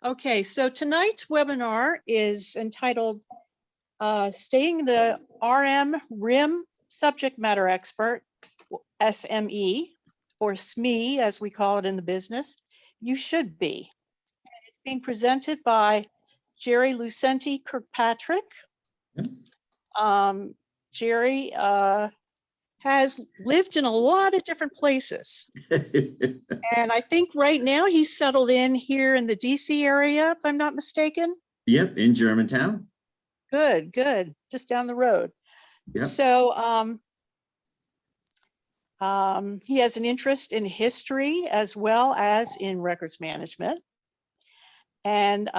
Okay, so tonight's webinar is entitled Staying the RIM Subject Matter Expert, SME, or SME as we call it in the business. You should be. And it's being presented by Jerry Lucente-Kirkpatrick. Jerry has lived in a lot of different places. And I think right now he's settled in here in the DC area, if I'm not mistaken. Yep, in Germantown. Good, good. Just down the road. Yep. So he has an interest in history as well as in records management. And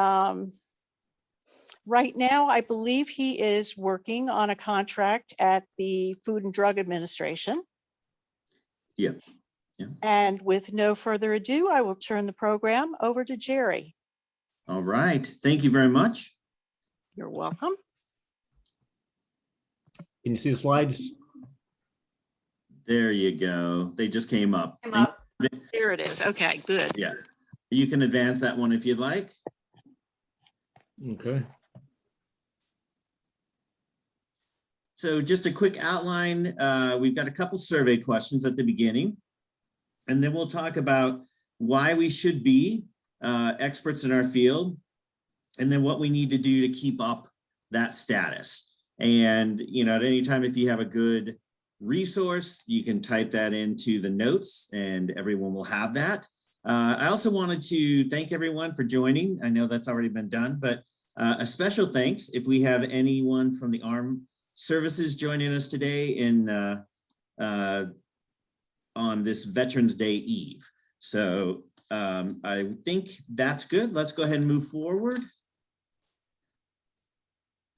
right now, I believe he is working on a contract at the Food and Drug Administration. Yep. Yeah. And with no further ado, I will turn the program over to Jerry. All right. Thank you very much. You're welcome. Can you see the slides? There you go. They just came up. There it is. Okay, good. Yeah. You can advance that one if you'd like. Okay. So just a quick outline. We've got a couple survey questions at the beginning, and then we'll talk about why we should be experts in our field, and then what we need to do to keep up that status. And, you know, at any time, if you have a good resource, you can type that into the notes and everyone will have that. I also wanted to thank everyone for joining. I know that's already been done, but a special thanks if we have anyone from the ARM services joining us today in on this Veterans Day Eve. So I think that's good. Let's go ahead and move forward.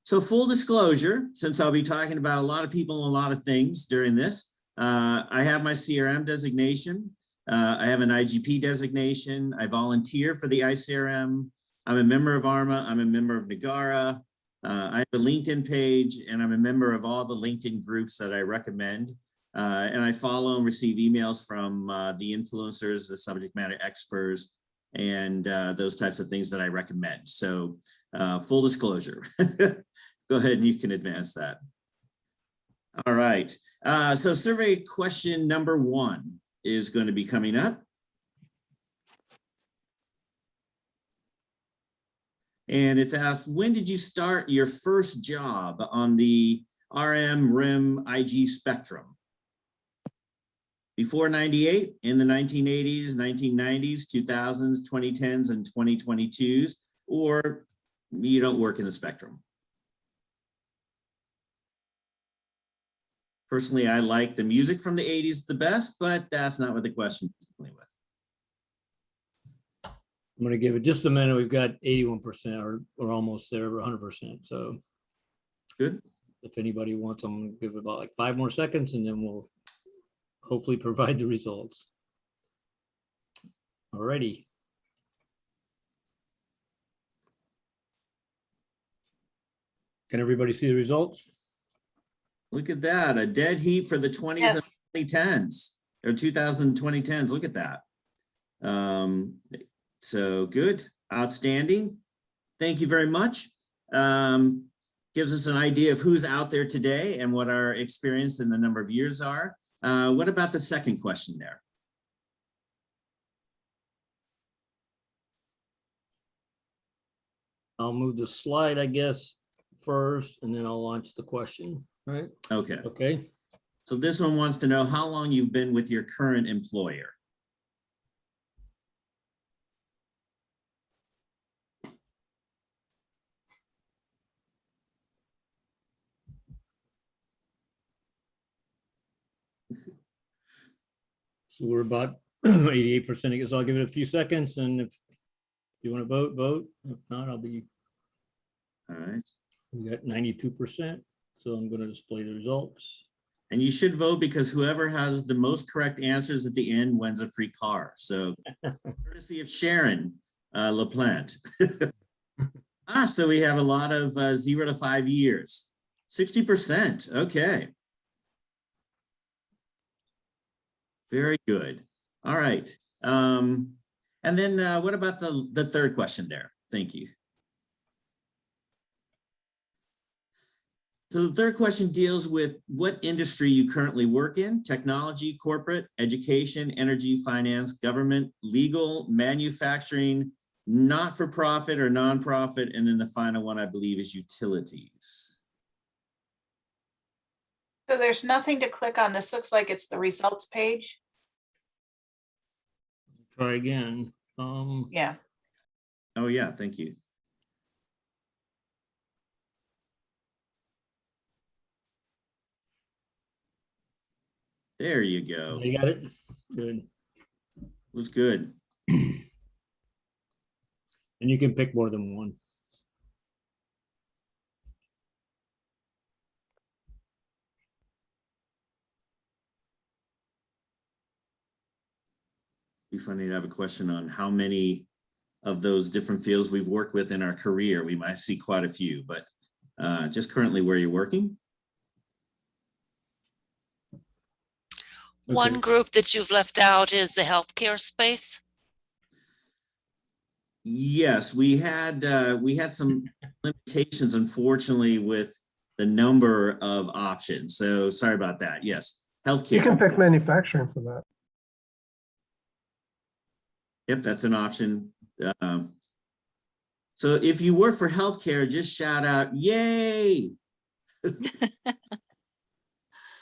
So full disclosure, since I'll be talking about a lot of people and a lot of things during this, I have my CRM designation. I have an IGP designation. I volunteer for the ICRM. I'm a member of ARMA. I'm a member of Nagara. I have a LinkedIn page, and I'm a member of all the LinkedIn groups that I recommend. And I follow and receive emails from the influencers, the subject matter experts, and those types of things that I recommend. So full disclosure. Go ahead and you can advance that. All right. So survey question number 1 is going to be coming up. And it's asked, when did you start your first job on the RM, RIM, IG spectrum? Before 98, in the 1980s, 1990s, 2000s, 2010s, and 2022s, or you don't work in the spectrum? Personally, I like the music from the 80s the best, but that's not what the question is dealing with. I'm going to give it just a minute. We've got 81% or we're almost there, 100%. So good. If anybody wants, I'm going to give it about like 5 more seconds and then we'll hopefully provide the results. Alrighty. Can everybody see the results? Look at that, a dead heat for the 20s Yes. and 2010s, or 2010s. Look at that. So good, outstanding. Thank you very much. Gives us an idea of who's out there today and what our experience in the number of years are. What about the second question there? I'll move the slide, I guess, first, and then I'll launch the question, right? Okay. Okay. So this one wants to know how long you've been with your current employer. So we're about 88%. I guess I'll give it a few seconds, and if you want to vote, vote. If not, I'll be. All right. We got 92%. So I'm going to display the results. And you should vote because whoever has the most correct answers at the end wins a free car. So courtesy of Sharon LaPlante. So we have a lot of 0 to 5 years. 60%. Okay. Very good. All right. And then what about the third question there? Thank you. So the third question deals with what industry you currently work in: technology, corporate, education, energy, finance, government, legal, manufacturing, not-for-profit or nonprofit, and then the final one, I believe, is utilities. So there's nothing to click on. This looks like it's the results page. Try again. Yeah. Oh, yeah, thank you. There you go. You got it? Good. Looks good. And you can pick more than one. Be funny to have a question on how many of those different fields we've worked with in our career. We might see quite a few, but just currently where you're working. One Okay. group that you've left out is the healthcare space. Yes, we had some limitations, unfortunately, with the number of options. So sorry about that. Yes, healthcare. You can pick manufacturing for that. Yep, that's an option. So if you work for healthcare, just shout out, yay.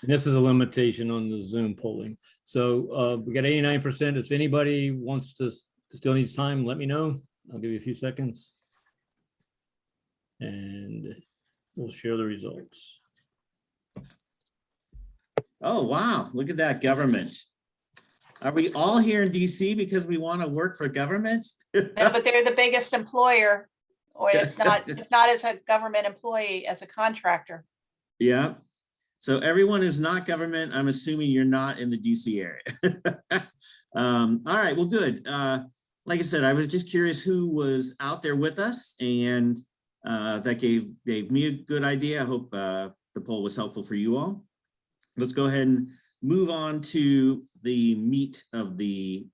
This is a limitation on the Zoom polling. So we got 89%. If anybody wants to, still needs time, let me know. I'll give you a few seconds. And we'll share the results. Oh, wow. Look at that, government. Are we all here in DC because we want to work for government? No, but they're the biggest employer, or if not as a government employee, as a contractor. Yeah. So everyone who's not government, I'm assuming you're not in the DC area. All right, well, good. Like I said, I was just curious who was out there with us, and that gave me a good idea. I hope the poll was helpful for you all. Let's go ahead and move on to the meat of the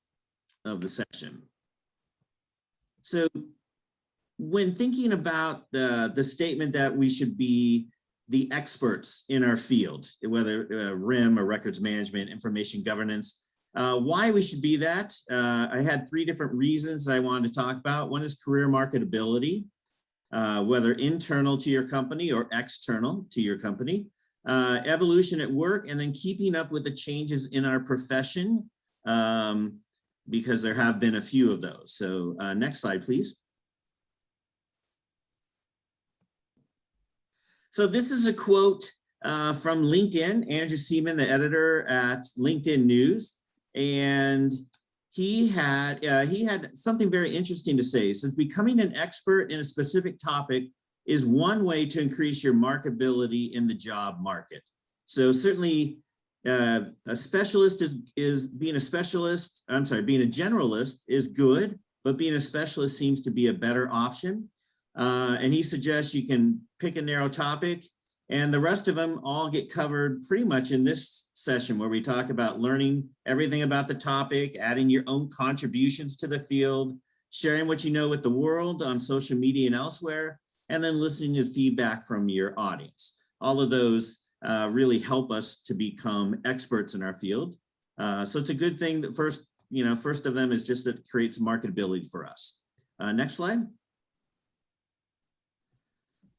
session. So when thinking about the statement that we should be the experts in our field, whether RIM or records management, information governance, why we should be that. I had three different reasons I wanted to talk about. One is career marketability, whether internal to your company or external to your company, evolution at work, and then keeping up with the changes in our profession, because there have been a few of those. So next slide, please. So this is a quote from LinkedIn, Andrew Seaman, the editor at LinkedIn News. And he had something very interesting to say. Since becoming an expert in a specific topic is one way to increase your marketability in the job market. So certainly a specialist is being a specialist, I'm sorry, being a generalist is good, but being a specialist seems to be a better option. And he suggests you can pick a narrow topic, and the rest of them all get covered pretty much in this session, where we talk about learning everything about the topic, adding your own contributions to the field, sharing what you know with the world on social media and elsewhere, and then listening to feedback from your audience. All of those really help us to become experts in our field. So it's a good thing that first of them is just that it creates marketability for us. Next slide.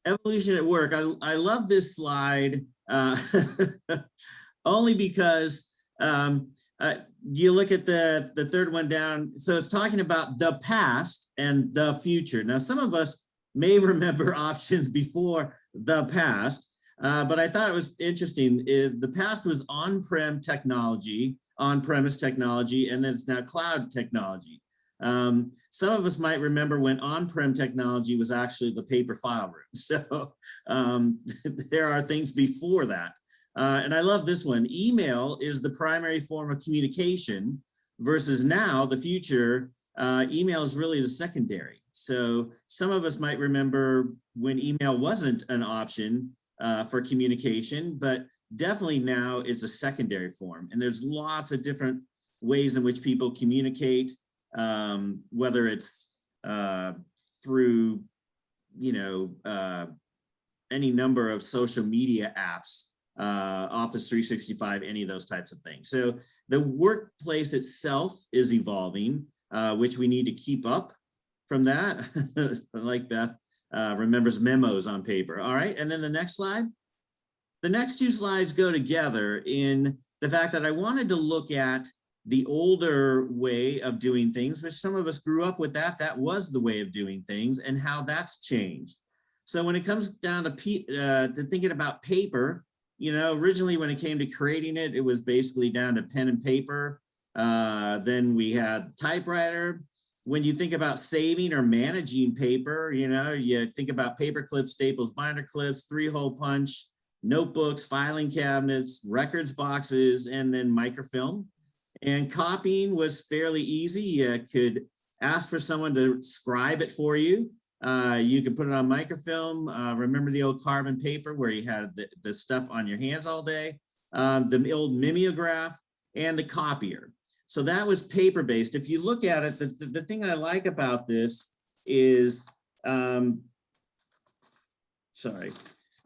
Evolution at work. I love this slide only because you look at the third one down. So it's talking about the past and the future. Now, some of us may remember options before the past, but I thought it was interesting. The past was on-prem technology, on-premise technology, and then it's now cloud technology. Some of us might remember when on-prem technology was actually the paper file room. So there are things before that. And I love this one. Email is the primary form of communication versus now the future, email is really the secondary. So some of us might remember when email wasn't an option for communication, but definitely now it's a secondary form. And there's lots of different ways in which people communicate. Whether it's through, any number of social media apps, Office 365, any of those types of things. So the workplace itself is evolving, which we need to keep up from that. Like Beth remembers memos on paper. All right, and then the next slide. The next two slides go together in the fact that I wanted to look at the older way of doing things, which some of us grew up with that was the way of doing things, and how that's changed. So when it comes down to thinking about paper, originally when it came to creating it, it was basically down to pen and paper. Then we had typewriter. When you think about saving or managing paper, you think about paper clips, staples, binder clips, 3-hole punch, notebooks, filing cabinets, records boxes, and then microfilm. And copying was fairly easy. You could ask for someone to scribe it for you. You could put it on microfilm. Remember the old carbon paper where you had the stuff on your hands all day? The old mimeograph and the copier. So that was paper-based. If you look at it, the thing I like about this is, I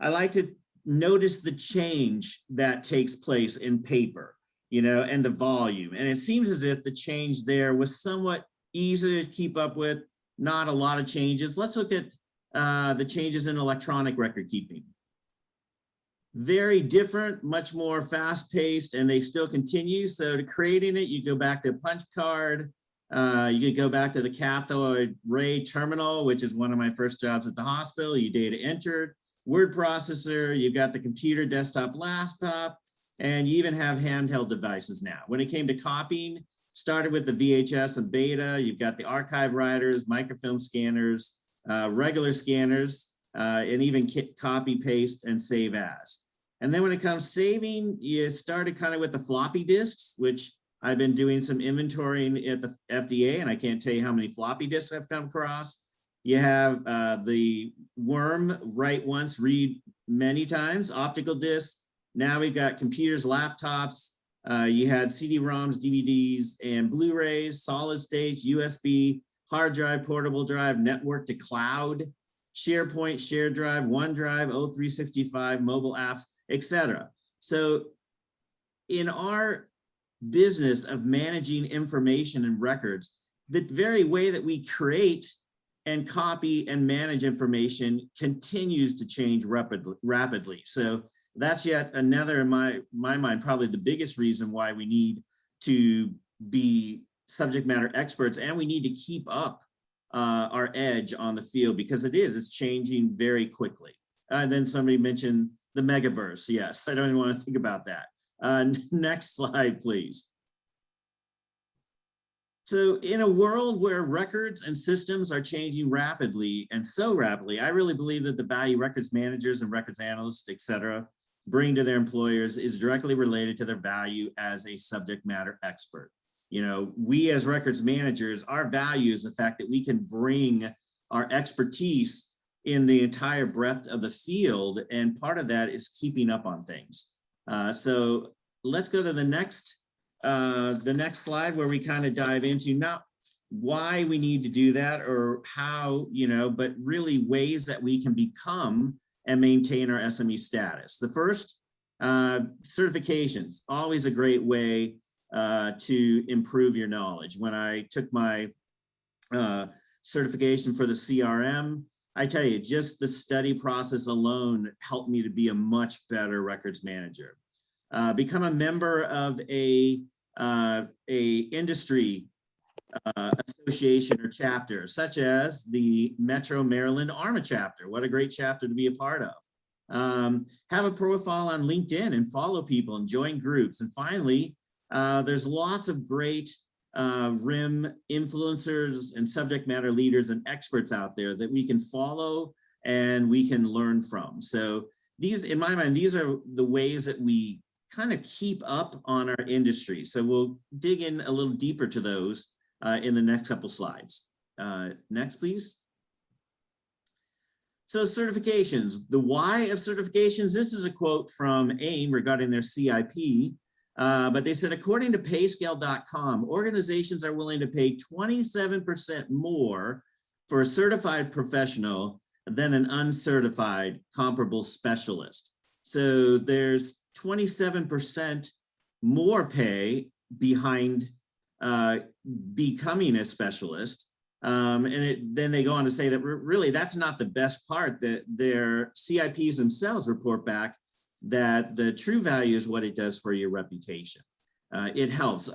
like to notice the change that takes place in paper, and the volume. And it seems as if the change there was somewhat easy to keep up with, not a lot of changes. Let's look at the changes in electronic record keeping. Very different, much more fast-paced, and they still continue. So to creating it, you go back to a punch card. You could go back to the cathode ray terminal, which is one of my first jobs at the hospital. You data entered, word processor, you've got the computer, desktop, laptop, and you even have handheld devices now. When it came to copying, started with the VHS and beta. You've got the archive writers, microfilm scanners, regular scanners, and even copy, paste, and save as. And then when it comes saving, you started kind of with the floppy disks, which I've been doing some inventorying at the FDA, and I can't tell you how many floppy disks I've come across. You have the worm, write once, read many times, optical discs. Now we've got computers, laptops. You had CD-ROMs, DVDs, and Blu-rays, solid state, USB, hard drive, portable drive, network to cloud, SharePoint, shared drive, OneDrive, O365, mobile apps, etc. So in our business of managing information and records, the very way that we create and copy and manage information continues to change rapidly. So that's yet another, in my mind, probably the biggest reason why we need to be subject matter experts, and we need to keep up our edge on the field, because it's changing very quickly. And then somebody mentioned the megaverse. Yes, I don't even want to think about that. Next slide, please. So in a world where records and systems are changing rapidly, and so rapidly, I really believe that the value records managers and records analysts, et cetera, bring to their employers is directly related to their value as a subject matter expert. We as records managers, our value is the fact that we can bring our expertise in the entire breadth of the field, and part of that is keeping up on things. So let's go to the next slide, where we kind of dive into not why we need to do that or how, but really ways that we can become and maintain our SME status. The first, certifications, always a great way to improve your knowledge. When I took my certification for the CRM, I tell you, just the study process alone helped me to be a much better records manager. Become a member of a industry association or chapter, such as the Metro Maryland ARMA chapter. What a great chapter to be a part of. Have a profile on LinkedIn and follow people and join groups. And finally, there's lots of great RIM influencers and subject matter leaders and experts out there that we can follow and we can learn from. So these, in my mind, these are the ways that we kind of keep up on our industry. So we'll dig in a little deeper to those in the next couple slides. Next, please. So certifications, the why of certifications. This is a quote from AIM regarding their CIP. But they said, according to payscale.com, organizations are willing to pay 27% more for a certified professional than an uncertified comparable specialist. So there's 27% more pay behind becoming a specialist. Then they go on to say that really that's not the best part, that their CIPs themselves report back that the true value is what it does for your reputation. It helps.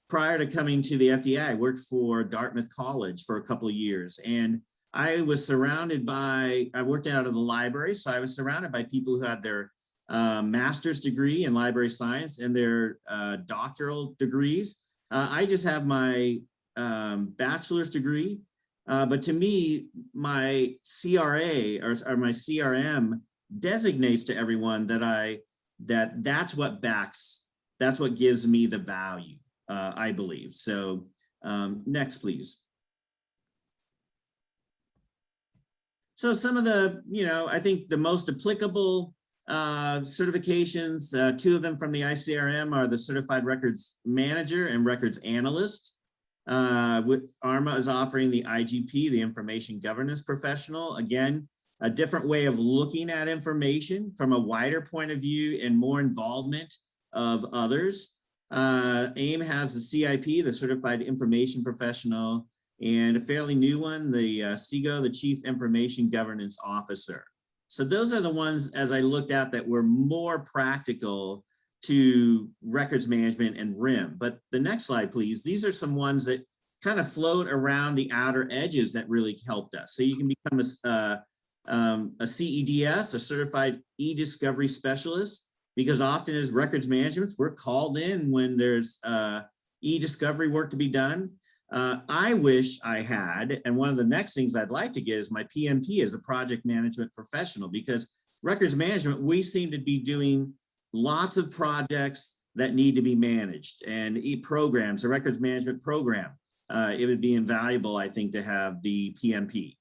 Prior to coming to the FDA, I worked for Dartmouth College for a couple of years, and I was surrounded by, I worked out of the library, so I was surrounded by people who had their master's degree in library science and their doctoral degrees. I just have my bachelor's degree, but to me, my CRA or my CRM designates to everyone that that's what gives me the value, I believe. So next, please. So some of the, I think the most applicable certifications, two of them from the ICRM are the Certified Records Manager and Records Analyst. ARMA is offering the IGP, the Information Governance Professional. Again, a different way of looking at information from a wider point of view and more involvement of others. AIM has the CIP, the Certified Information Professional, and a fairly new one, the CIGO, the Chief Information Governance Officer. So those are the ones, as I looked at, that were more practical to records management and RIM. But the next slide, please. These are some ones that kind of float around the outer edges that really helped us. So you can become a CEDS, a Certified E-Discovery Specialist, because often as records management, we're called in when there's e-discovery work to be done. I wish I had, and one of the next things I'd like to get is my PMP as a project management professional, because records management, we seem to be doing lots of projects that need to be managed, and programs, a records management program. It would be invaluable, I think, to have the PMP.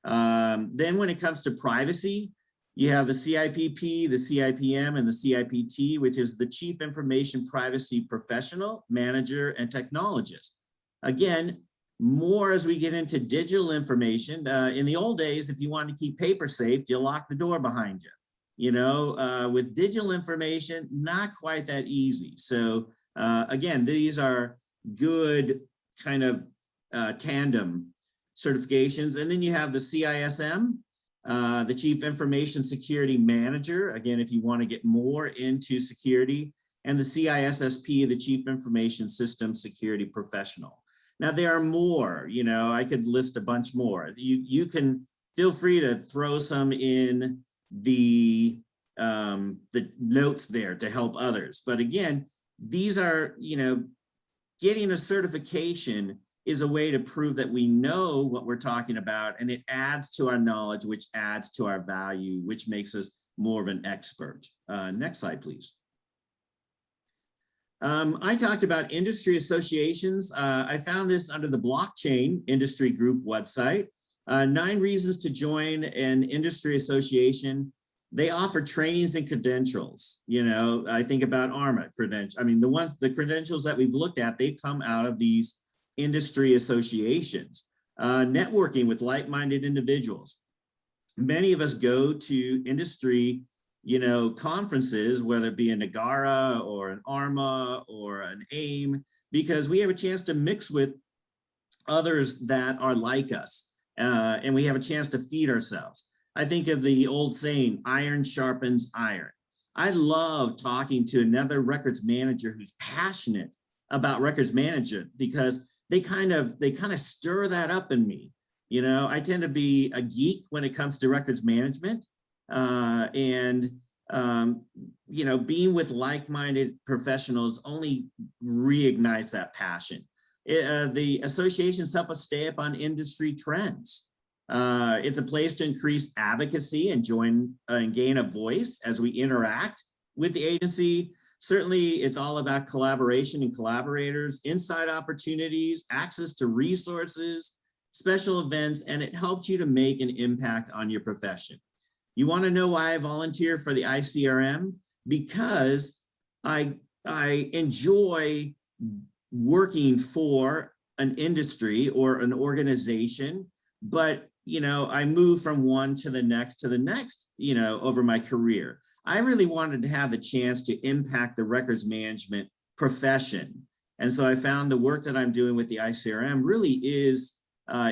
Then when it comes to privacy, you have the CIPP, the CIPM, and the CIPT, which is the Chief Information Privacy Professional, Manager, and Technologist. Again, more as we get into digital information. In the old days, if you wanted to keep paper safe, you lock the door behind you. With digital information, not quite that easy. So again, these are good kind of tandem certifications. And then you have the CISM, the Chief Information Security Manager, again, if you want to get more into security, and the CISSP, the Chief Information System Security Professional. Now, there are more, I could list a bunch more. You can feel free to throw some in the notes there to help others. But again, these are, getting a certification is a way to prove that we know what we're talking about, and it adds to our knowledge, which adds to our value, which makes us more of an expert. Next slide, please. I talked about industry associations. I found this under the Blockchain Industry Group website. 9 reasons to join an industry association. They offer trainings and credentials. I think about ARMA credentials. I mean, the credentials that we've looked at, they come out of these industry associations. Networking with like-minded individuals. Many of us go to industry conferences, whether it be a Nagara or an ARMA or an AIM, because we have a chance to mix with others that are like us, and we have a chance to feed ourselves. I think of the old saying, iron sharpens iron. I love talking to another records manager who's passionate about records management, because they kind of stir that up in me. I tend to be a geek when it comes to records management. Being with like-minded professionals only reignites that passion. The associations help us stay up on industry trends. It's a place to increase advocacy and join and gain a voice as we interact with the agency. Certainly, it's all about collaboration and collaborators, inside opportunities, access to resources, special events, and it helps you to make an impact on your profession. You want to know why I volunteer for the ICRM? Because I enjoy working for an industry or an organization but, you know, I moved from one to the next, you know, over my career. I really wanted to have the chance to impact the records management profession. And so I found the work that I'm doing with the ICRM really is,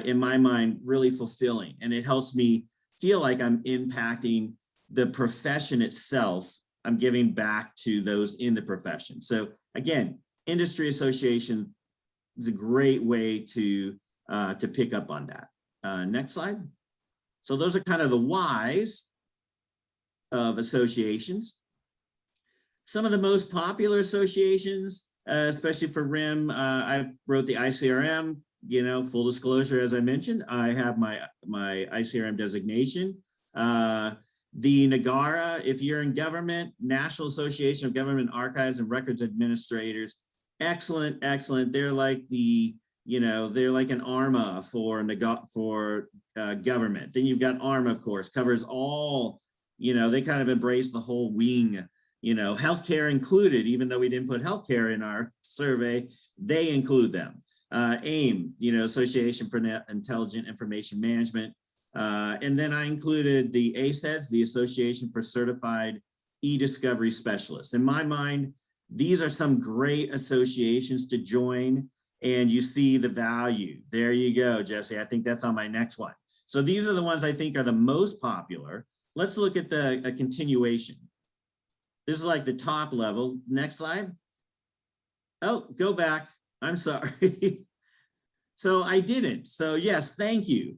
in my mind, really fulfilling. And it helps me feel like I'm impacting the profession itself. I'm giving back to those in the profession. So again, industry association is a great way to pick up on that. Next slide. So those are kind of the whys of associations. Some of the most popular associations, especially for RIM, I wrote the ICRM, you know, full disclosure, as I mentioned, I have my ICRM designation. The NAGARA, if you're in government, National Association of Government Archives and Records Administrators, excellent, excellent. They're like the, you know, they're like an ARMA for government. Then you've got ARMA, of course, covers all, you know, they kind of embrace the whole wing, you know, healthcare included, even though we didn't put healthcare in our survey, they include them. AIM, you know, Association for Intelligent Information Management. And then I included the ACEDS, the Association for Certified E-Discovery Specialists. In my mind, these are some great associations to join, and you see the value. There you go, Jesse. I think that's on my next one. So these are the ones I think are the most popular. Let's look at a continuation. This is like the top level. Next slide. Oh, go back. I'm sorry. So I didn't. So yes, thank you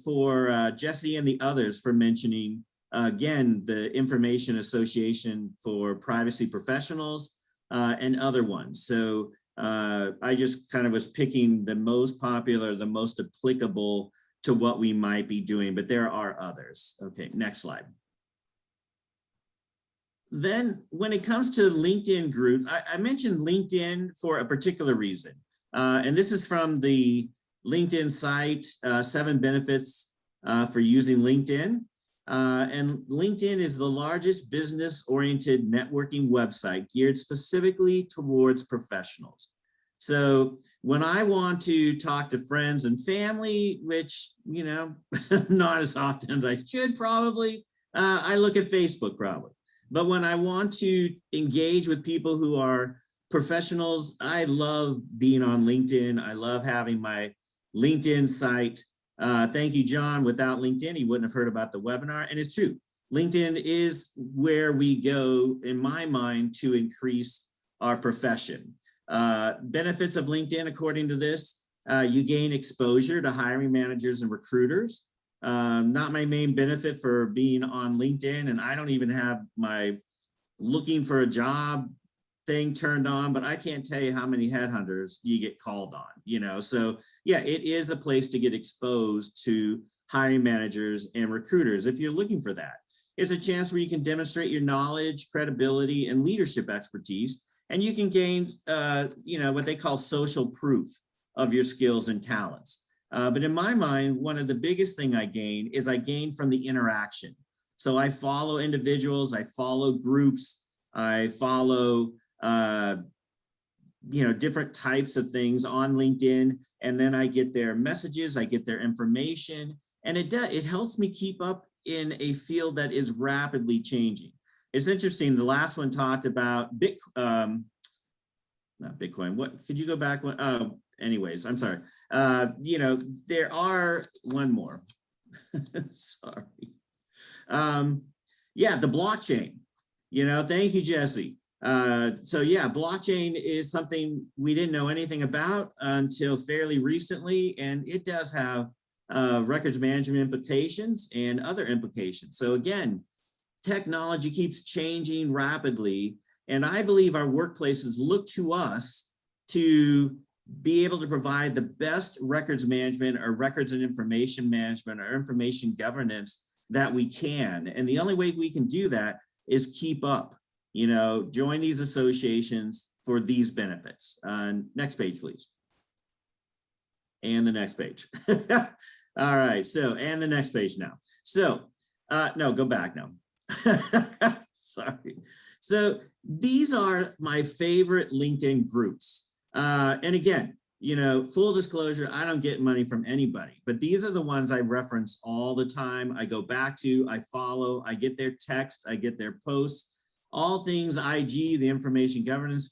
for Jesse and the others for mentioning, again, the Information Association for Privacy Professionals and other ones. So I just kind of was picking the most popular, the most applicable to what we might be doing, but there are others. Okay, next slide. Then when it comes to LinkedIn groups, I mentioned LinkedIn for a particular reason. And this is from the LinkedIn site, 7 benefits for using LinkedIn. And LinkedIn is the largest business-oriented networking website geared specifically towards professionals. So when I want to talk to friends and family, which, you know, not as often as I should probably, I look at Facebook probably. But when I want to engage with people who are professionals, I love being on LinkedIn. I love having my LinkedIn site. Thank you, John. Without LinkedIn, he wouldn't have heard about the webinar. And it's true. LinkedIn is where we go, in my mind, to increase our profession. Benefits of LinkedIn, according to this, you gain exposure to hiring managers and recruiters. Not my main benefit for being on LinkedIn, and I don't even have my looking for a job thing turned on, but I can't tell you how many headhunters you get called on, you know? So yeah, it is a place to get exposed to hiring managers and recruiters if you're looking for that. It's a chance where you can demonstrate your knowledge, credibility, and leadership expertise, and you can gain, you know, what they call social proof of your skills and talents. But in my mind, one of the biggest thing I gain is I gain from the interaction. So I follow individuals, I follow groups, I follow, you know, different types of things on LinkedIn, and then I get their messages, I get their information, and it helps me keep up in a field that is rapidly changing. It's interesting. The last one talked about not Bitcoin. What could you go back? Anyways, I'm sorry. You know, there are one more. Sorry. Yeah, the blockchain. You know, thank you, Jesse. So yeah, blockchain is something we didn't know anything about until fairly recently, and it does have records management implications and other implications. So again, technology keeps changing rapidly, and I believe our workplaces look to us to be able to provide the best records management or records and information management or information governance that we can. And the only way we can do that is keep up, you know, join these associations for these benefits. Next page, please. And the next page. All right, so, and the next page now. So, no, go back now. Sorry. So these are my favorite LinkedIn groups. And again, you know, full disclosure, I don't get money from anybody, but these are the ones I reference all the time. I go back to, I follow, I get their text, I get their posts, all things IG, the information governance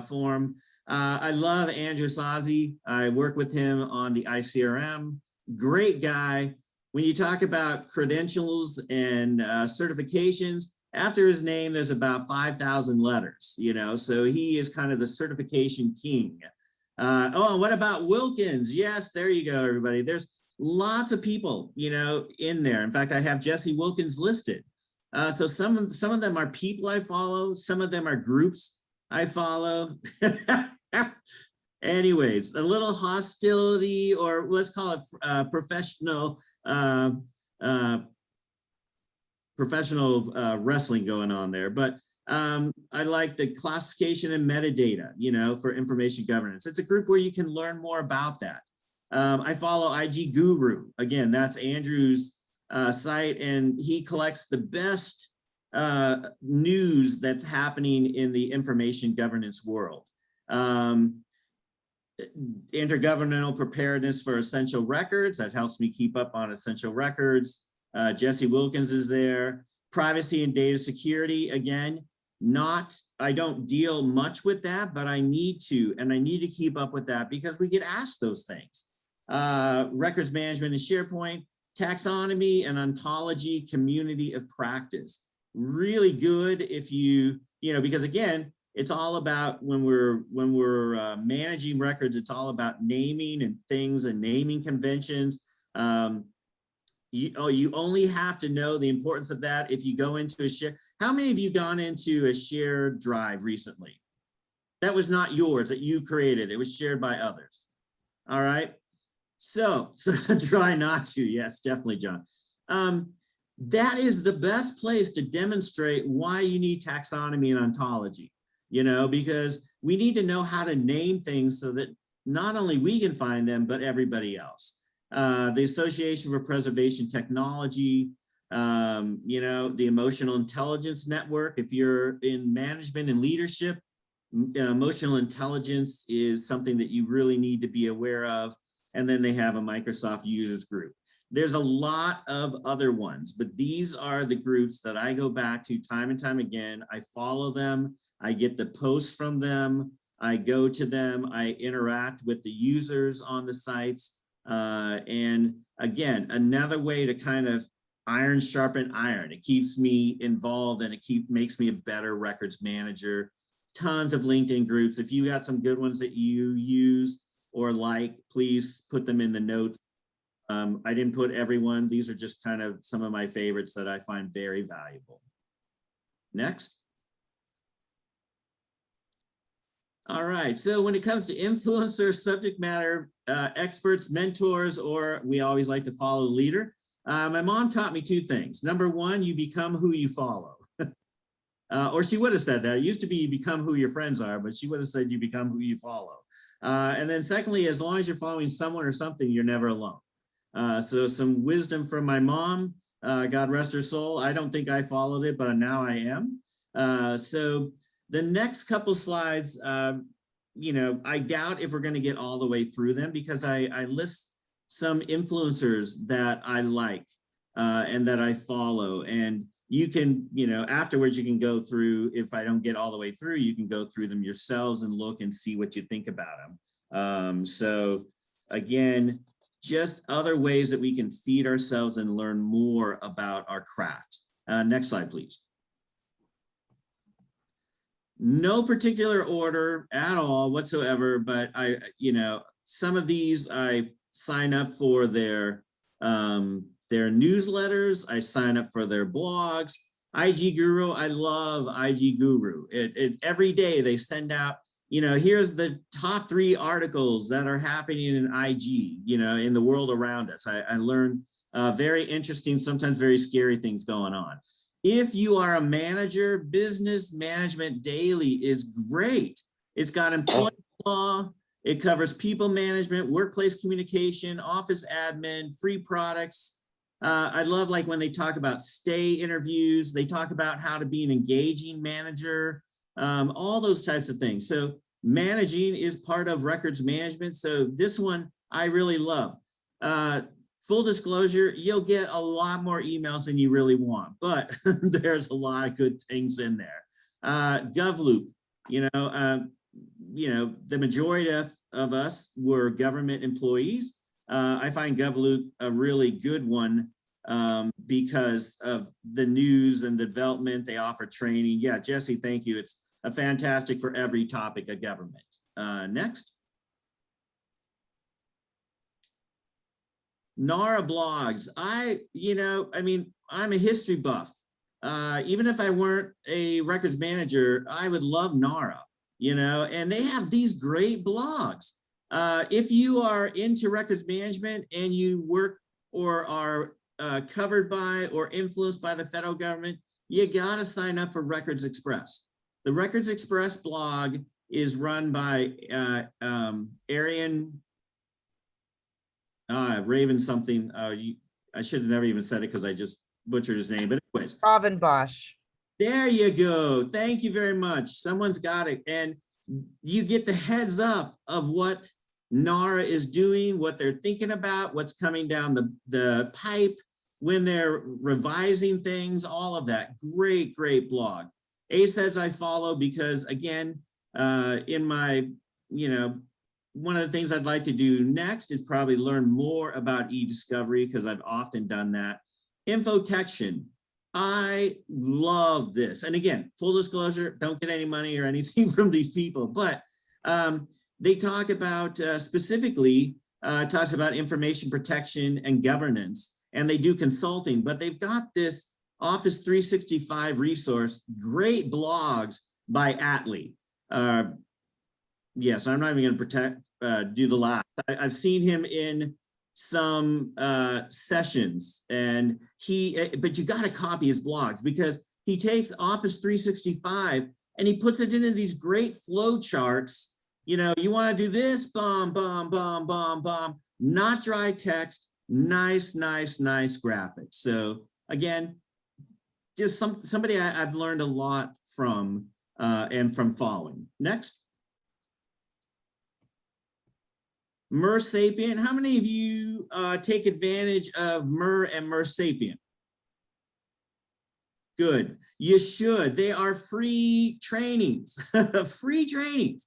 forum. I love Andrew Sazi. I work with him on the ICRM. Great guy. When you talk about credentials and certifications, after his name, there's about 5,000 letters, you know, so he is kind of the certification king. Oh, what about Wilkins? Yes, there you go, everybody. There's lots of people, you know, in there. In fact, I have Jesse Wilkins listed. So some of them are people I follow. Some of them are groups I follow. Anyways, a little hostility, or let's call it professional wrestling going on there. But I like the classification and metadata, you know, for information governance. It's a group where you can learn more about that. I follow IG Guru. Again, that's Andrew's site, and he collects the best news that's happening in the information governance world. Intergovernmental preparedness for essential records. That helps me keep up on essential records. Jesse Wilkins is there. Privacy and data security, again, I don't deal much with that, but I need to, and I need to keep up with that because we get asked those things. Records management and SharePoint, taxonomy and ontology, community of practice. Really good if you know, because again, it's all about when we're managing records, it's all about naming and things and naming conventions. You only have to know the importance of that if you go into a share. How many of you gone into a shared drive recently? That was not yours, that you created. It was shared by others. All right. So try not to. Yes, definitely, John. That is the best place to demonstrate why you need taxonomy and ontology, you know, because we need to know how to name things so that not only we can find them, but everybody else. The Association for Preservation Technology, you know, the Emotional Intelligence Network. If you're in management and leadership, emotional intelligence is something that you really need to be aware of. And then they have a Microsoft users group. There's a lot of other ones, but these are the groups that I go back to time and time again. I follow them. I get the posts from them. I go to them. I interact with the users on the sites. And again, another way to kind of iron sharpen iron. It keeps me involved and it makes me a better records manager. Tons of LinkedIn groups. If you got some good ones that you use or like, please put them in the notes. I didn't put everyone. These are just kind of some of my favorites that I find very valuable. Next. All right, so when it comes to influencers, subject matter experts, mentors, or we always like to follow the leader. My mom taught me two things. Number one, you become who you follow. Or she would have said that. It used to be you become who your friends are, but she would have said you become who you follow. And then secondly, as long as you're following someone or something, you're never alone. So some wisdom from my mom, God rest her soul. I don't think I followed it, but now I am. So the next couple slides, you know, I doubt if we're going to get all the way through them because I list some influencers that I like and that I follow. And you can, you know, afterwards you can go through, if I don't get all the way through, you can go through them yourselves and look and see what you think about them. So again, just other ways that we can feed ourselves and learn more about our craft. Next slide, please. No particular order at all whatsoever, but you know, some of these I sign up for their newsletters. I sign up for their blogs. IG Guru, I love IG Guru. It every day they send out, you know, here's the top 3 articles that are happening in IG, you know, in the world around us. I learn very interesting, sometimes very scary things going on. If you are a manager, Business Management Daily is great. It's got employment law. It covers people management, workplace communication, office admin, free products. I love like when they talk about stay interviews, they talk about how to be an engaging manager, all those types of things. So managing is part of records management. So this one I really love. Full disclosure, you'll get a lot more emails than you really want, but there's a lot of good things in there. GovLoop, the majority of us were government employees. I find GovLoop a really good one because of the news and the development. They offer training. Yeah, Jesse, thank you. It's a fantastic for every topic of government. Next. NARA blogs. I'm a history buff. Even if I weren't a records manager, I would love NARA, and they have these great blogs. If you are into records management and you work or are covered by or influenced by the federal government, you gotta sign up for Records Express. The Records Express blog is run by Arian Raven something. I should have never even said it because I just butchered his name, but anyways. Robin Bosch. There you go. Thank you very much. Someone's got it. And you get the heads up of what NARA is doing, what they're thinking about, what's coming down the pipe, when they're revising things, all of that. Great, great blog. ASEDS I follow because, again, in my, one of the things I'd like to do next is probably learn more about e-discovery because I've often done that. Infotection. I love this. And again, full disclosure, don't get any money or anything from these people, but they talk about specifically, talks about information protection and governance, and they do consulting, but they've got this Office 365 resource, great blogs by Atlee. Yes, I'm not even going to do the last. I've seen him in some sessions, and but you got to copy his blogs because he takes Office 365 and he puts it into these great flow charts. You want to do this, bomb, bomb, bomb, bomb, bomb, not dry text, nice graphics. So again, just somebody I've learned a lot from and from following. Next. MER Sapient. How many of you take advantage of MER and MER Sapient? Good. You should. They are free trainings, free trainings.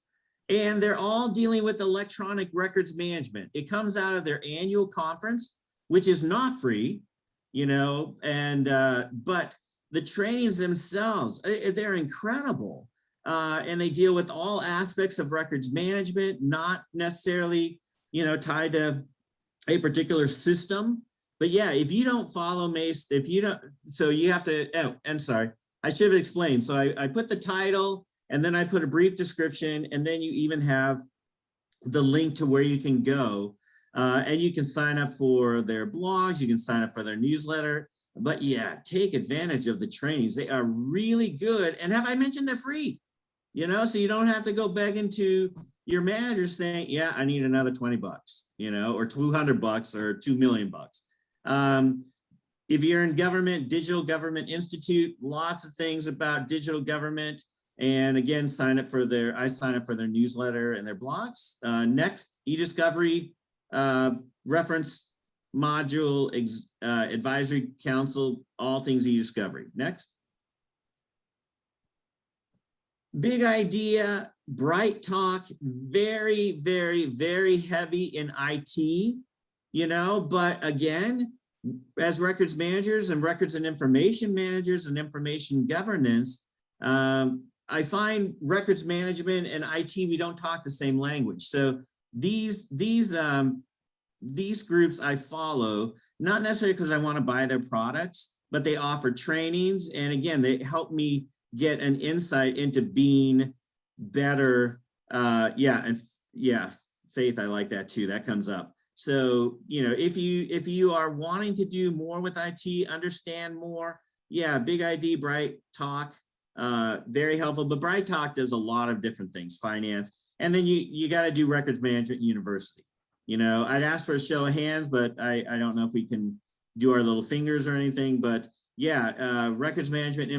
And they're all dealing with electronic records management. It comes out of their annual conference, which is not free, but the trainings themselves, they're incredible. And they deal with all aspects of records management, not necessarily tied to a particular system. But yeah, if you don't follow MACE, so you have to, and sorry, I should have explained. So I put the title and then I put a brief description, and then you even have the link to where you can go and you can sign up for their blogs, you can sign up for their newsletter. But yeah, take advantage of the trainings. They are really good. And have I mentioned they're free? So you don't have to go begging to your manager saying, yeah, I need another 20 bucks, or 200 bucks or 2 million bucks. If you're in government, Digital Government Institute, lots of things about digital government. And again, I sign up for their newsletter and their blogs. Next, e-discovery reference module, advisory council, all things e-discovery. Next. Big idea, Bright Talk, very, very, very heavy in IT, but again, as records managers and records and information managers and information governance, I find records management and IT, we don't talk the same language. So these groups I follow, not necessarily because I want to buy their products, but they offer trainings. And again, they help me get an insight into being better. Faith, I like that too. That comes up. So, if you are wanting to do more with IT, understand more, yeah, Big ID, Bright Talk, very helpful. But Bright Talk does a lot of different things, finance, and then you got to do Records Management University. I'd ask for a show of hands, but I don't know if we can do our little fingers or anything. But yeah, Records Management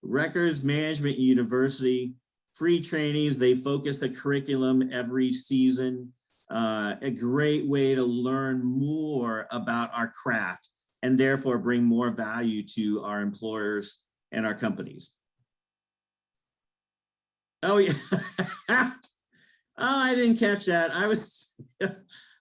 Records Management University free trainings. They focus the curriculum every season. A great way to learn more about our craft and therefore bring more value to our employers and our companies. Oh yeah. Oh, I didn't catch that.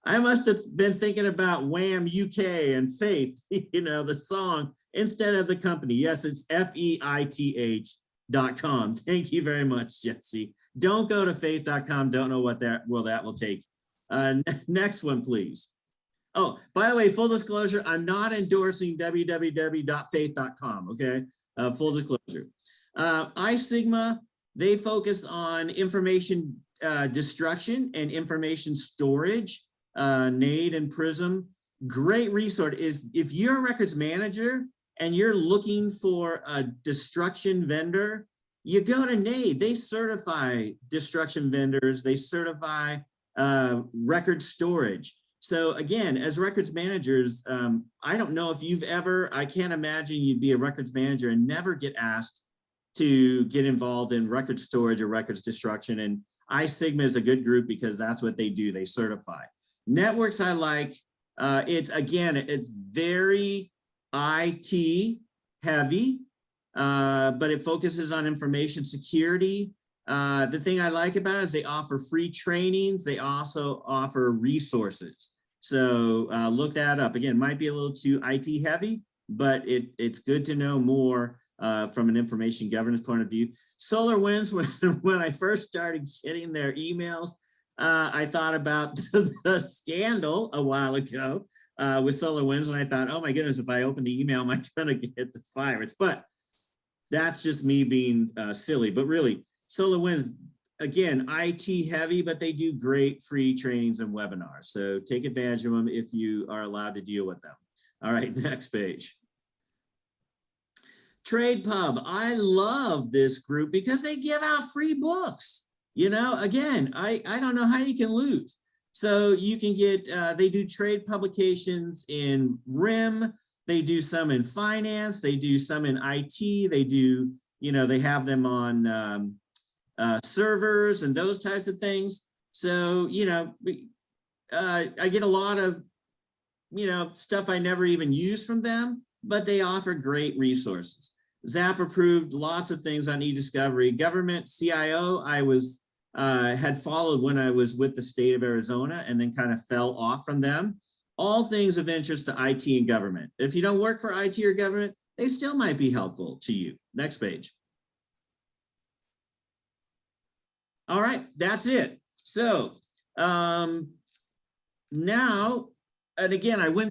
I must have been thinking about Wham UK and Faith, you know, the song instead of the company. Yes, it's FEITH.com. Thank you very much, Jesse. Don't go to faith.com. Don't know what that will take. Next one, please. Oh, by the way, full disclosure, I'm not endorsing www.faith.com. Okay, full disclosure. iSigma, they focus on information destruction and information storage. NAID and Prism, great resource. If you're a records manager and you're looking for a destruction vendor, you go to NAID. They certify destruction vendors. They certify record storage. So again, as records managers, I don't know if you've ever, I can't imagine you'd be a records manager and never get asked to get involved in record storage or records destruction. And iSigma is a good group because that's what they do. They certify. Networks I like, it's very IT heavy, but it focuses on information security. The thing I like about it is they offer free trainings. They also offer resources. So look that up. Again, might be a little too IT heavy, but it's good to know more from an information governance point of view. SolarWinds, when I first started getting their emails, I thought about the scandal a while ago with SolarWinds, and I thought, oh my goodness, if I open the email, am I gonna get the virus? But that's just me being silly. But really, SolarWinds, again, IT heavy, but they do great free trainings and webinars. So take advantage of them if you are allowed to deal with them. All right, next page. TradePub, I love this group because they give out free books. You know, again, I don't know how you can lose. So you can get, they do trade publications in RIM, they do some in finance, they do some in IT, they do, you know, they have them on servers and those types of things. So, you know, I get a lot of, you know, stuff I never even use from them, but they offer great resources. ZAP approved lots of things on e-discovery. Government CIO, I was had followed when I was with the state of Arizona and then kind of fell off from them. All things of interest to IT and government. If you don't work for IT or government, they still might be helpful to you. Next page. All right, that's it. So now, and again, I went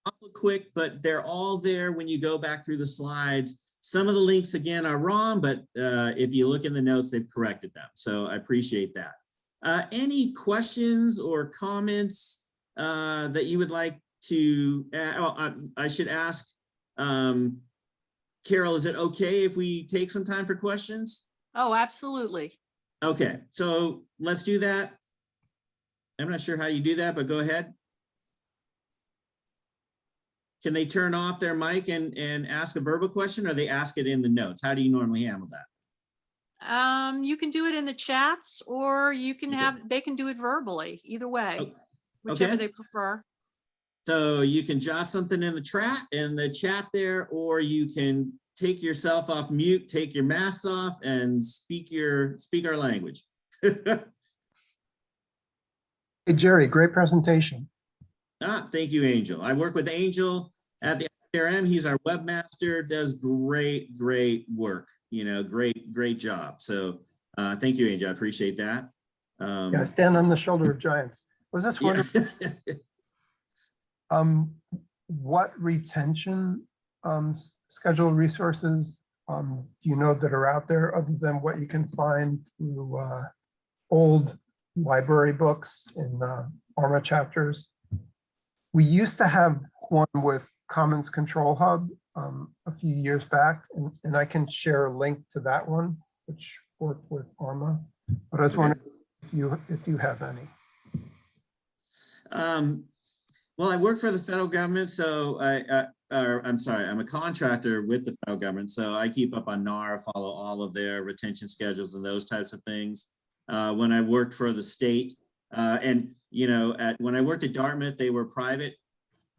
awful quick, but they're all there when you go back through the slides. Some of the links, again, are wrong, but if you look in the notes, they've corrected them. So I appreciate that. Any questions or comments that you would like to, I should ask, Carol, is it okay if we take some time for questions? Oh, absolutely. Okay, so let's do that. I'm not sure how you do that, but go ahead. Can they turn off their mic and ask a verbal question, or they ask it in the notes? How do you normally handle that? You can do it in the chats, or you can have, they can do it verbally, either way, whichever they prefer. So you can jot something in the chat there, or you can take yourself off mute, take your mask off, and speak our language. Hey, Jerry, great presentation. Thank you, Angel. I work with Angel at the ICRM. He's our webmaster, does great work, you know, great job. So thank you, Angel. I appreciate that. Yeah, stand on the shoulder of giants. Was this wonderful? What retention schedule resources do you know that are out there other than what you can find through old library books in ARMA chapters? We used to have one with Commons Control Hub a few years back, and I can share a link to that one, which worked with ARMA. But I was wondering if you have any. Well, I work for the federal government, so I'm sorry, I'm a contractor with the federal government, so I keep up on NAR, follow all of their retention schedules and those types of things. When I worked for the state, and you know, when I worked at Dartmouth, they were private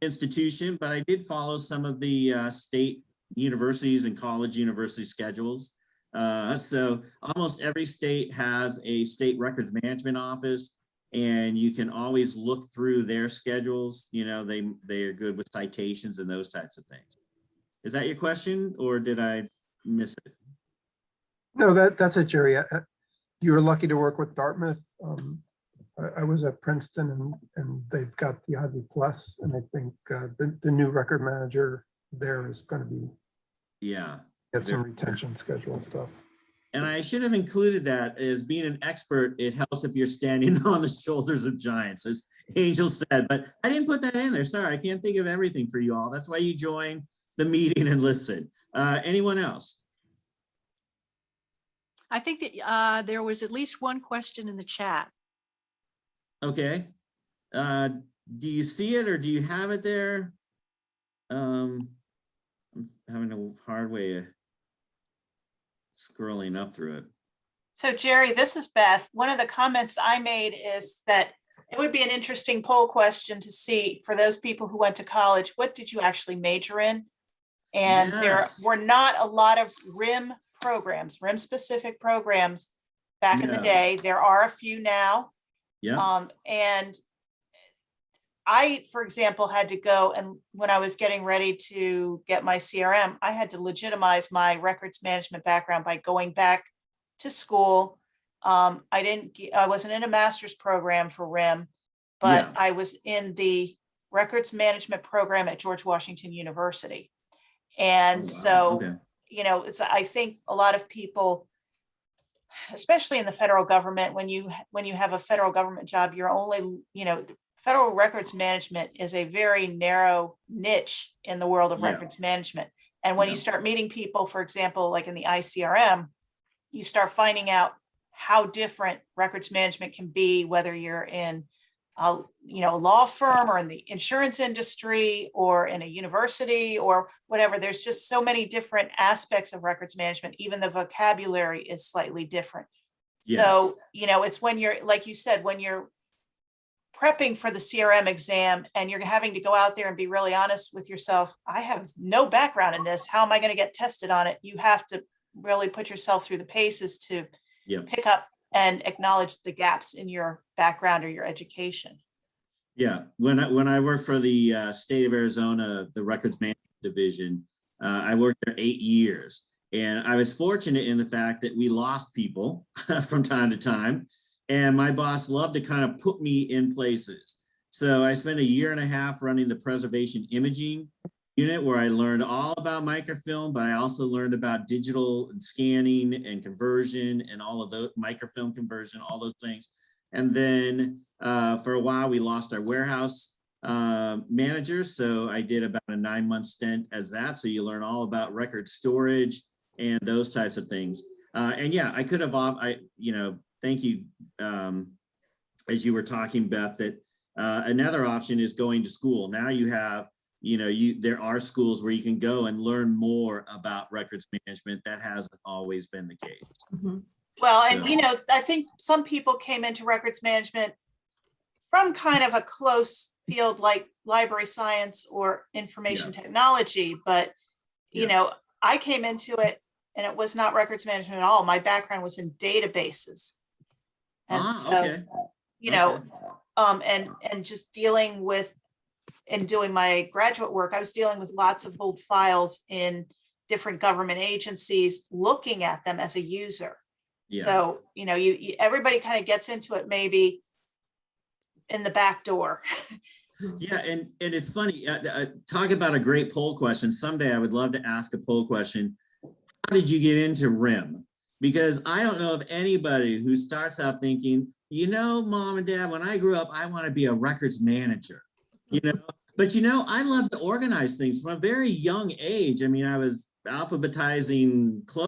institution, but I did follow some of the state universities and college university schedules. So almost every state has a state records management office, and you can always look through their schedules. You know, they are good with citations and those types of things. Is that your question, or did I miss it? No, that's it, Jerry. You were lucky to work with Dartmouth. I was at Princeton, and they've got the Ivy Plus, and I think the new record manager there is going to be get some retention schedule stuff. And I should have included that as being an expert. It helps if you're standing on the shoulders of giants, as Angel said, but I didn't put that in there. Sorry, I can't think of everything for you all. That's why you join the meeting and listen. Anyone else? I think that there was at least one question in the chat. Okay. Do you see it, or do you have it there? I'm having a hard way of scrolling up through it. So Jerry, this is Beth. One of the comments I made is that it would be an interesting poll question to see for those people who went to college, what did you actually major in? And there Yes. were not a lot of RIM programs, RIM specific programs back in the No. day. There are a few now. Yeah. And I, for example, had to go, and when I was getting ready to get my CRM, I had to legitimize my records management background by going back to school. I wasn't in a master's program for RIM, but Yeah. I was in the records management program at George Washington University. And Oh, wow. so, Okay. you know, I think a lot of people, especially in the federal government, when you have a federal government job, you're only, you know, federal records management is a very narrow niche in the world of Yeah. records management. And when you Yeah. start meeting people, for example, like in the ICRM, you start finding out how different records management can be, whether you're in a law firm or in the insurance industry or in a university or whatever. There's just so many different aspects of records management. Even the vocabulary is slightly different. Yes. So, you know, it's when you're, like you said, when you're prepping for the CRM exam and you're having to go out there and be really honest with yourself. I have no background in this. How am I going to get tested on it? You have to really put yourself through the paces to pick up and acknowledge the gaps in your background or your education. Yeah, when I worked for the state of Arizona, the records management division, I worked there 8 years, and I was fortunate in the fact that we lost people from time to time, and my boss loved to kind of put me in places. So I spent 1.5 years running the preservation imaging unit, where I learned all about microfilm, but I also learned about digital and scanning and conversion and all of those, microfilm conversion, all those things. And then for a while, we lost our warehouse manager. So I did about a 9-month stint as that. So you learn all about record storage and those types of things. And yeah, I could have, thank you, as you were talking, Beth, that another option is going to school. Now you have, there are schools where you can go and learn more about records management. That hasn't always been the case. Mm-hmm. Well, and I think some people came into records management from kind of a close field like library science or information technology, but I came into it and it was not records management at all. My background was in databases. And and just dealing with and doing my graduate work, I was dealing with lots of old files in different government agencies, looking at them as a user. Yeah. So, everybody kind of gets into it maybe in the back door. Yeah, and it's funny, talk about a great poll question. Someday I would love to ask a poll question. How did you get into RIM? Because I don't know of anybody who starts out thinking, Mom and Dad, when I grew up, I want to be a records manager, But, I love to organize things from a very young age. I mean, I was alphabetizing clothes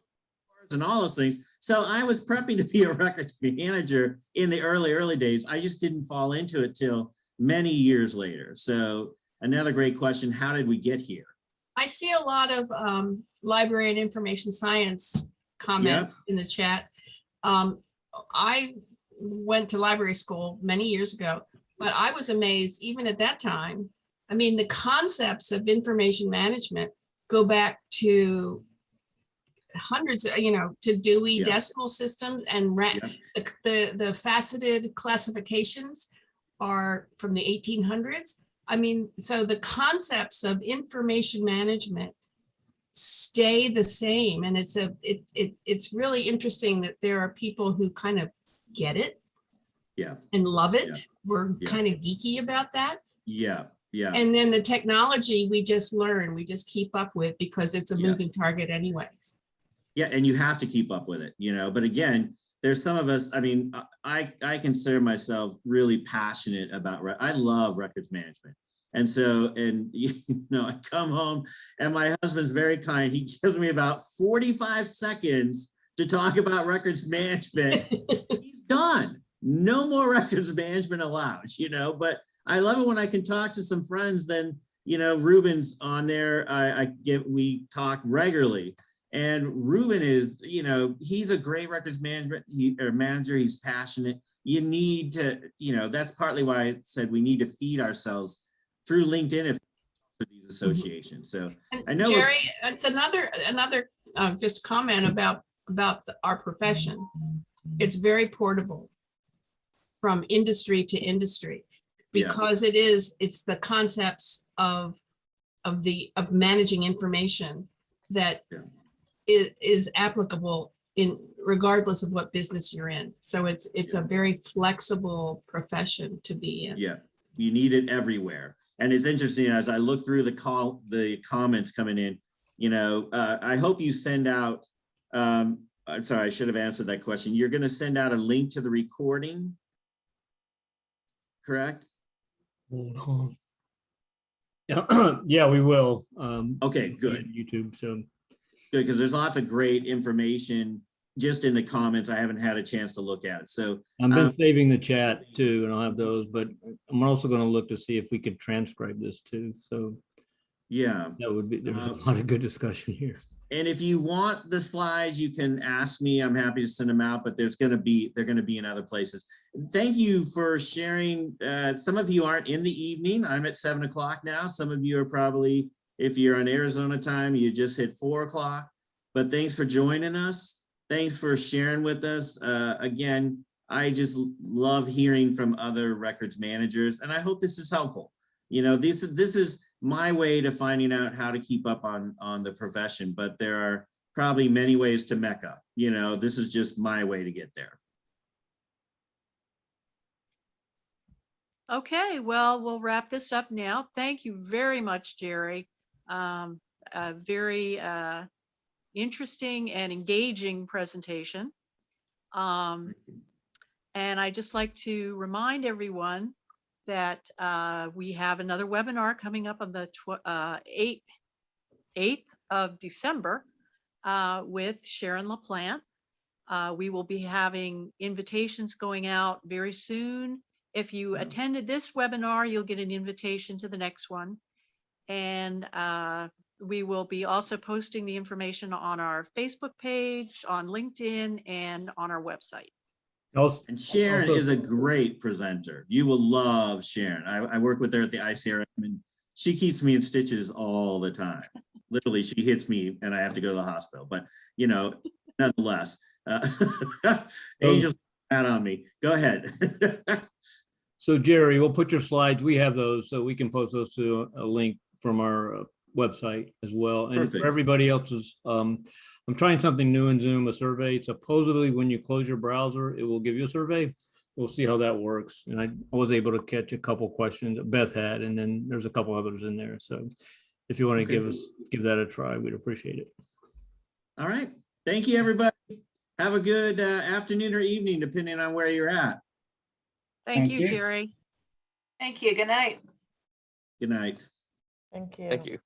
and all those things. So I was prepping to be a records manager in the early days. I just didn't fall into it till many years later. So another great question, how did we get here? I see a lot of library and information science comments in the chat. I went to library school many years ago, but I was amazed even at that time. I mean, the concepts of information management go back to hundreds, to Dewey Decimal Systems, and the faceted classifications are from the 1800s. I mean, so the concepts of information management stay the same, and it's really interesting that there are people who kind of get it and love it. We're kind of geeky about that. And then the technology we just learn, we just keep up with because it's a moving target anyways. And you have to keep up with it, but again, there's some of us, I mean, I consider myself really passionate about, I love records management. And so, I come home and my husband's very kind. He gives me about 45 seconds to talk about records management. He's done. No more records management allowed, but I love it when I can talk to some friends. Then, Ruben's on there. We talk regularly. And Ruben is, he's a great records manager. He's passionate. You need to, that's partly why I said we need to feed ourselves through LinkedIn for these associations. So I know, Jerry, it's another just comment about our profession. It's very portable from industry to industry because it's the concepts of managing information that is applicable in regardless of what business you're in. So it's a very flexible profession to be in. You need it everywhere. And it's interesting as I look through the comments coming in, I hope you send out, I'm sorry, I should have answered that question. You're going to send out a link to the recording, correct? Yeah, we will. Okay, good. YouTube, so. Good, because there's lots of great information just in the comments. I haven't had a chance to look at. So I've been saving the chat too, and I'll have those, but I'm also going to look to see if we could transcribe this too. So that would be, there's a lot of good discussion here. And if you want the slides, you can ask me. I'm happy to send them out, but they're going to be in other places. Thank you for sharing. Some of you aren't in the evening. I'm at 7 o'clock now. Some of you are probably, if you're on Arizona time, you just hit 4 o'clock, but thanks for joining us. Thanks for sharing with us. Again, I just love hearing from other records managers, and I hope this is helpful. This is my way to finding out how to keep up on the profession, but there are probably many ways to Mecca. This is just my way to get there. Okay, well, we'll wrap this up now. Thank you very much, Jerry. A very interesting and engaging presentation. And I'd just like to remind everyone that we have another webinar coming up on the 8th of December with Sharon LaPlante. We will be having invitations going out very soon. If you attended this webinar, you'll get an invitation to the next one. And we will be also posting the information on our Facebook page, on LinkedIn, and on our website. And Sharon is a great presenter. You will love Sharon. I work with her at the ICRM, and she keeps me in stitches all the time. Literally, she hits me and I have to go to the hospital. But, nonetheless, angels out on me. Go ahead. So Jerry, we'll put your slides. We have those, so we can post those to a link from our website as well. And Perfect. for everybody else's, I'm trying something new in Zoom, a survey. Supposedly when you close your browser, it will give you a survey. We'll see how that works. And I was able to catch a couple questions that Beth had, and then there's a couple others in there. So if you want to give that a try, we'd appreciate it. All right. Thank you, everybody. Have a good afternoon or evening, depending on where you're at. Thank you, Jerry. Thank you. Good night. Good night. Thank you. Thank you.